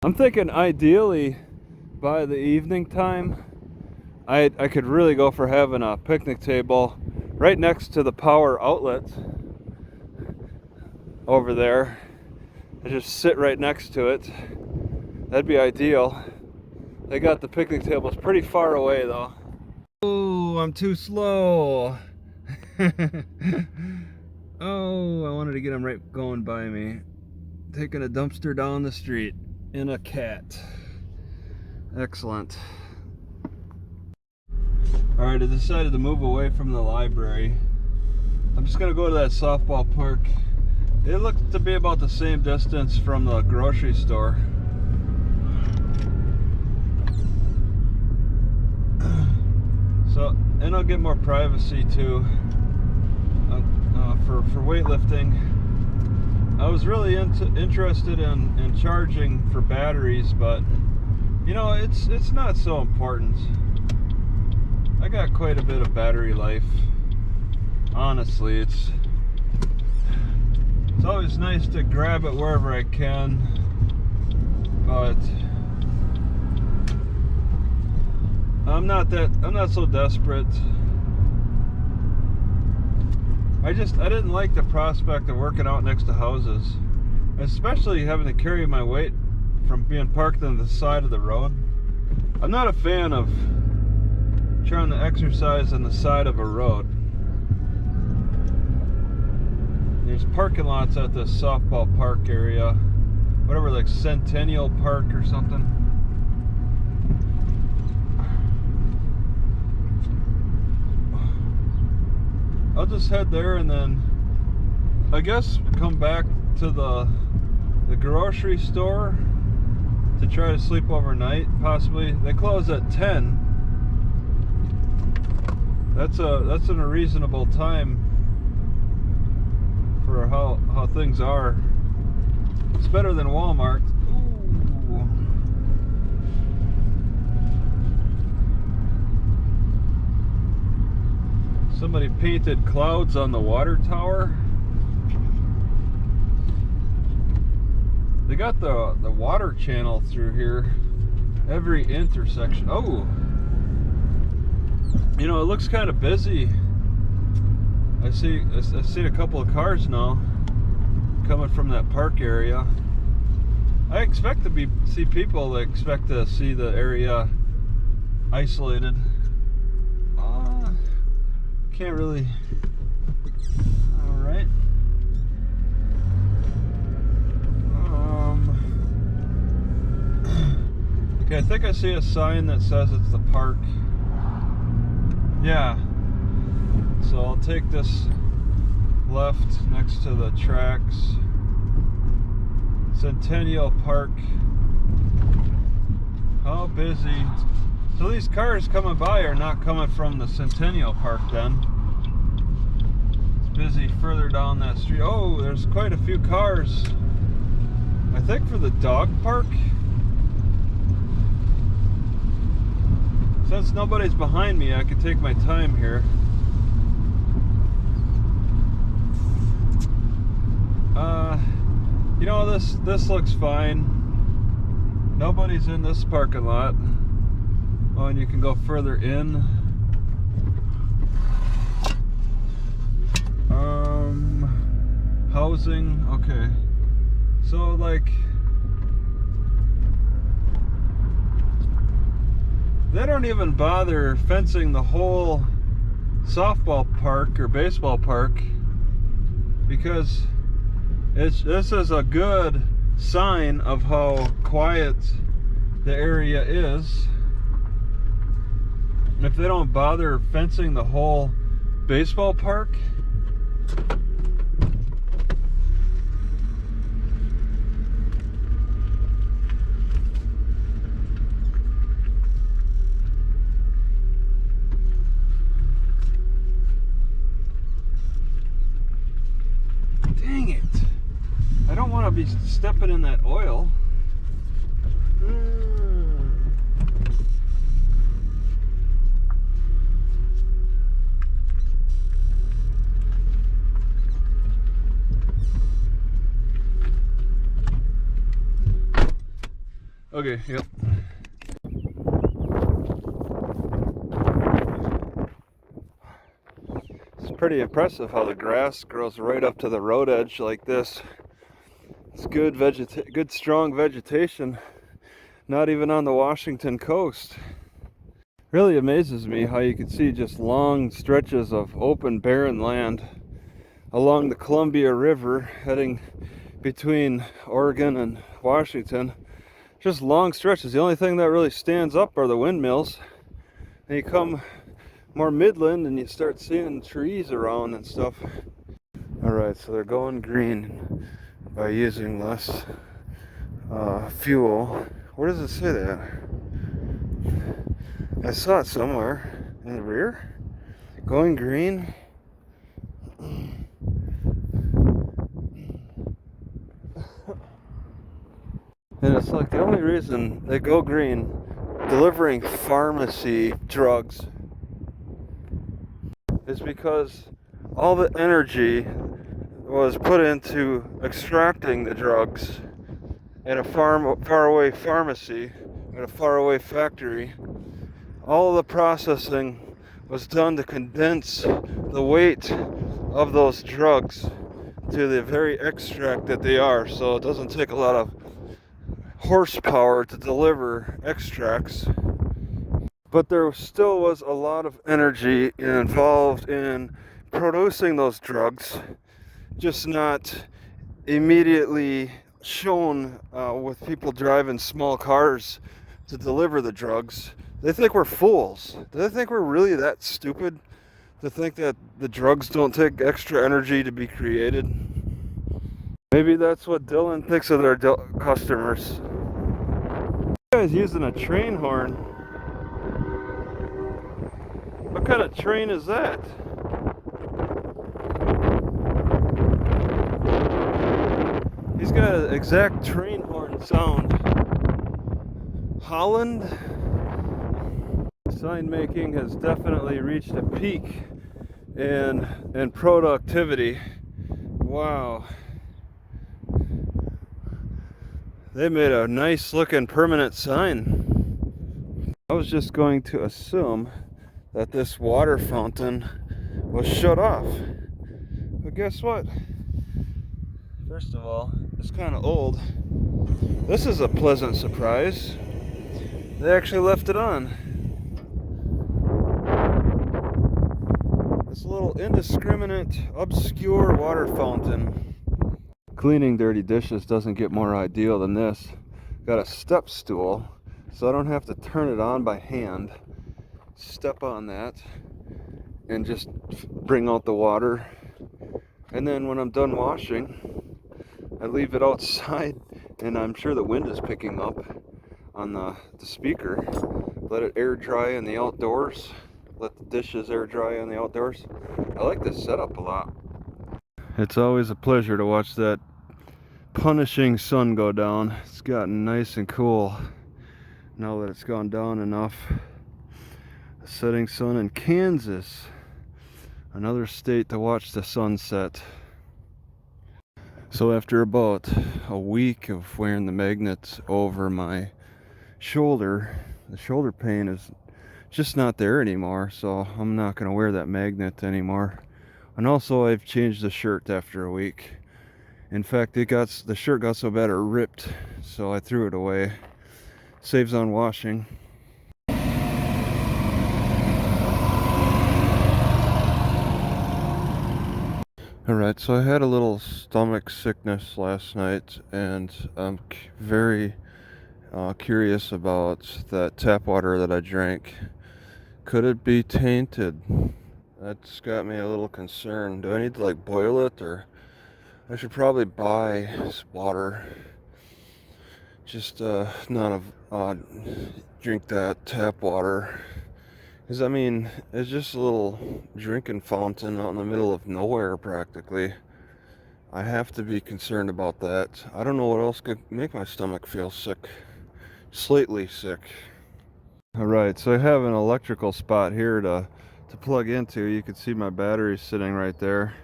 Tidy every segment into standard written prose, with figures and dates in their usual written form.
I'm thinking ideally by the evening time, I could really go for having a picnic table right next to the power outlet over there. I just sit right next to it. That'd be ideal. They got the picnic tables pretty far away though. Oh, I'm too slow. Oh, I wanted to get them right going by me. Taking a dumpster down the street in a cat. Excellent. Alright, I decided to move away from the library. I'm just going to go to that softball park. It looks to be about the same distance from the grocery store. So, and I'll get more privacy too. For weightlifting. I was really interested in charging for batteries, but you know, it's not so important. I got quite a bit of battery life. Honestly, it's always nice to grab it wherever I can, but I'm not so desperate. I didn't like the prospect of working out next to houses, especially having to carry my weight from being parked on the side of the road. I'm not a fan of trying to exercise on the side of a road. There's parking lots at the softball park area, whatever, like Centennial Park or something. I'll just head there and then I guess come back to the grocery store to try to sleep overnight, possibly. They close at 10. That's in a reasonable time for how things are. It's better than Walmart. Ooh. Somebody painted clouds on the water tower. They got the water channel through here. Every intersection. Oh! You know, it looks kind of busy. I see a couple of cars now coming from that park area. I expect to see people that expect to see the area isolated. Can't really. All right. Okay, I think I see a sign that says it's the park. Yeah. So I'll take this left next to the tracks. Centennial Park. How busy. So these cars coming by are not coming from the Centennial Park then. It's busy further down that street. Oh, there's quite a few cars. I think for the dog park. Since nobody's behind me, I can take my time here. You know, this looks fine. Nobody's in this parking lot. Oh, and you can go further in. Housing, okay. So like, they don't even bother fencing the whole softball park or baseball park because this is a good sign of how quiet the area is. If they don't bother fencing the whole baseball park, dang it, I don't want to be stepping in that oil. Okay, yep. It's pretty impressive how the grass grows right up to the road edge like this. It's good strong vegetation, not even on the Washington coast. Really amazes me how you can see just long stretches of open barren land along the Columbia River heading between Oregon and Washington. Just long stretches. The only thing that really stands up are the windmills. And you come more midland and you start seeing trees around and stuff. Alright, so they're going green by using less fuel. Where does it say that? I saw it somewhere in the rear. Going green. And it's like the only reason they go green, delivering pharmacy drugs, is because all the energy was put into extracting the drugs in a faraway pharmacy, in a faraway factory. All of the processing was done to condense the weight of those drugs to the very extract that they are, so it doesn't take a lot of horsepower to deliver extracts. But there still was a lot of energy involved in producing those drugs, just not immediately shown with people driving small cars to deliver the drugs. They think we're fools. Do they think we're really that stupid to think that the drugs don't take extra energy to be created? Maybe that's what Dillon thinks of their customers. This guy's using a train horn. What kind of train is that? He's got an exact train horn sound. Holland? Sign making has definitely reached a peak in productivity. Wow. They made a nice looking permanent sign. I was just going to assume that this water fountain was shut off. But guess what? First of all, it's kind of old. This is a pleasant surprise. They actually left it on. This little indiscriminate, obscure water fountain. Cleaning dirty dishes doesn't get more ideal than this. Got a step stool, so I don't have to turn it on by hand. Step on that and just bring out the water. And then when I'm done washing, I leave it outside, and I'm sure the wind is picking up on the speaker. Let it air dry in the outdoors. Let the dishes air dry in the outdoors. I like this setup a lot. It's always a pleasure to watch that punishing sun go down. It's gotten nice and cool now that it's gone down enough. The setting sun in Kansas, another state to watch the sunset. So after about a week of wearing the magnets over my shoulder, the shoulder pain is just not there anymore, so I'm not going to wear that magnet anymore. And also I've changed the shirt after a week. In fact, the shirt got so bad it ripped, so I threw it away. Saves on washing. Alright, so I had a little stomach sickness last night, and I'm very curious about that tap water that I drank. Could it be tainted? That's got me a little concerned. Do I need to like boil it, or I should probably buy water? Just not drink that tap water. Because I mean, it's just a little drinking fountain out in the middle of nowhere practically. I have to be concerned about that. I don't know what else could make my stomach feel sick. Slightly sick. Alright, so I have an electrical spot here to plug into. You can see my battery sitting right there.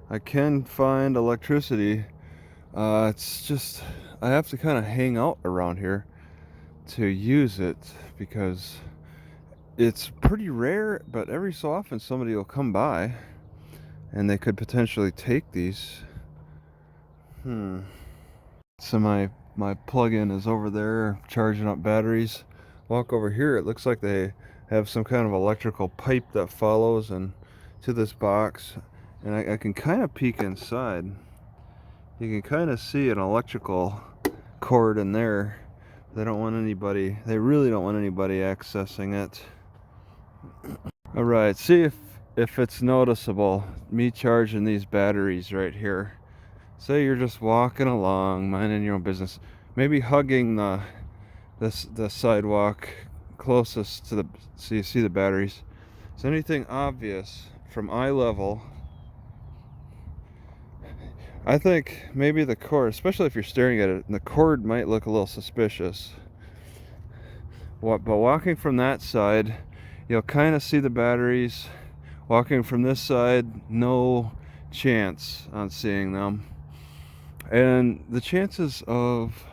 I can find electricity. It's just, I have to kind of hang out around here. to use it because it's pretty rare, but every so often somebody will come by and they could potentially take these. So my plug-in is over there charging up batteries. Walk over here, it looks like they have some kind of electrical pipe that follows and to this box, and I can kind of peek inside. You can kind of see an electrical cord in there. They really don't want anybody accessing it. All right, see if it's noticeable, me charging these batteries right here. Say you're just walking along, minding your own business, maybe hugging the sidewalk closest to so you see the batteries. Is anything obvious from eye level? I think maybe the cord, especially if you're staring at it, the cord might look a little suspicious. But walking from that side, you'll kind of see the batteries. Walking from this side, no chance on seeing them. And the chances of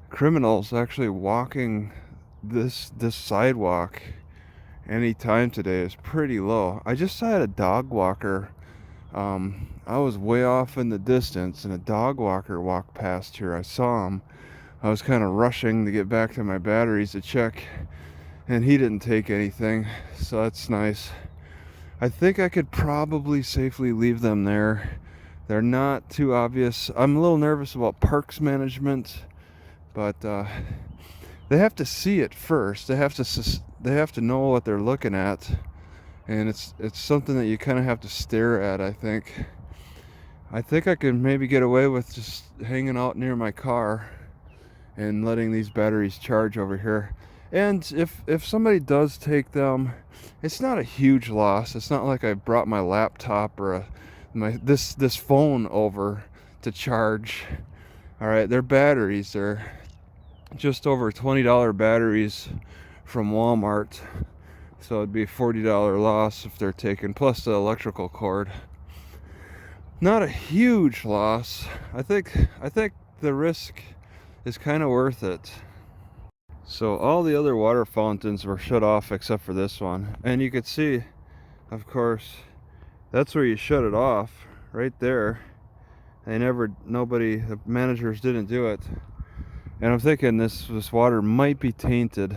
criminals actually walking this sidewalk anytime today is pretty low. I just saw a dog walker. I was way off in the distance and a dog walker walked past here. I saw him. I was kind of rushing to get back to my batteries to check, and he didn't take anything, so that's nice. I think I could probably safely leave them there. They're not too obvious. I'm a little nervous about parks management, but they have to see it first. They have to know what they're looking at, and it's something that you kind of have to stare at. I think I could maybe get away with just hanging out near my car and letting these batteries charge over here. And if somebody does take them, it's not a huge loss. It's not like I brought my laptop or this phone over to charge. All right, they're batteries. They're just over $20 batteries from Walmart, so it'd be a $40 loss if they're taken, plus the electrical cord. Not a huge loss. I think the risk is kind of worth it. So all the other water fountains were shut off except for this one, and you could see, of course, that's where you shut it off, right there. The managers didn't do it. And I'm thinking this water might be tainted,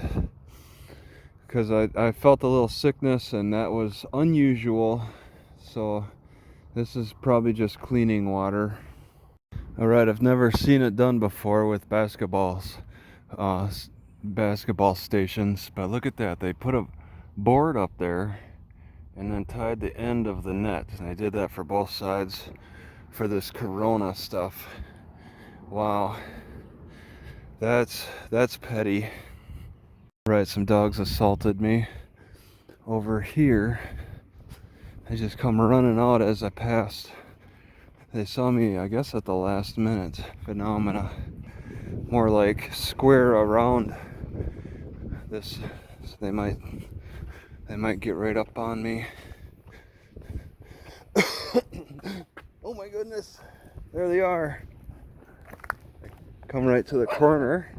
because I felt a little sickness and that was unusual. So this is probably just cleaning water. Alright, I've never seen it done before with basketball stations, but look at that. They put a board up there and then tied the end of the net, and they did that for both sides for this Corona stuff. Wow, that's petty. Right, some dogs assaulted me over here. They just come running out as I passed. They saw me, I guess, at the last minute, but now I'm gonna more like square around this. So they might get right up on me. Oh my goodness, there they are. Come right to the corner.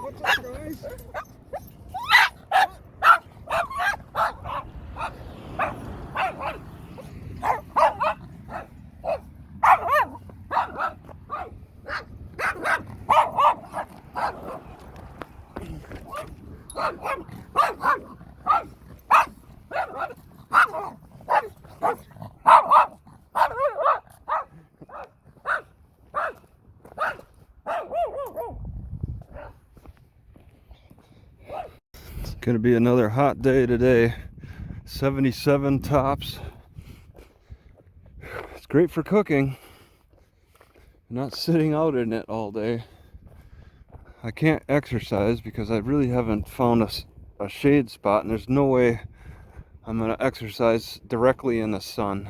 What's up, guys? Gonna be another hot day today. 77 tops. It's great for cooking. Not sitting out in it all day. I can't exercise because I really haven't found a shade spot, and there's no way I'm gonna exercise directly in the sun.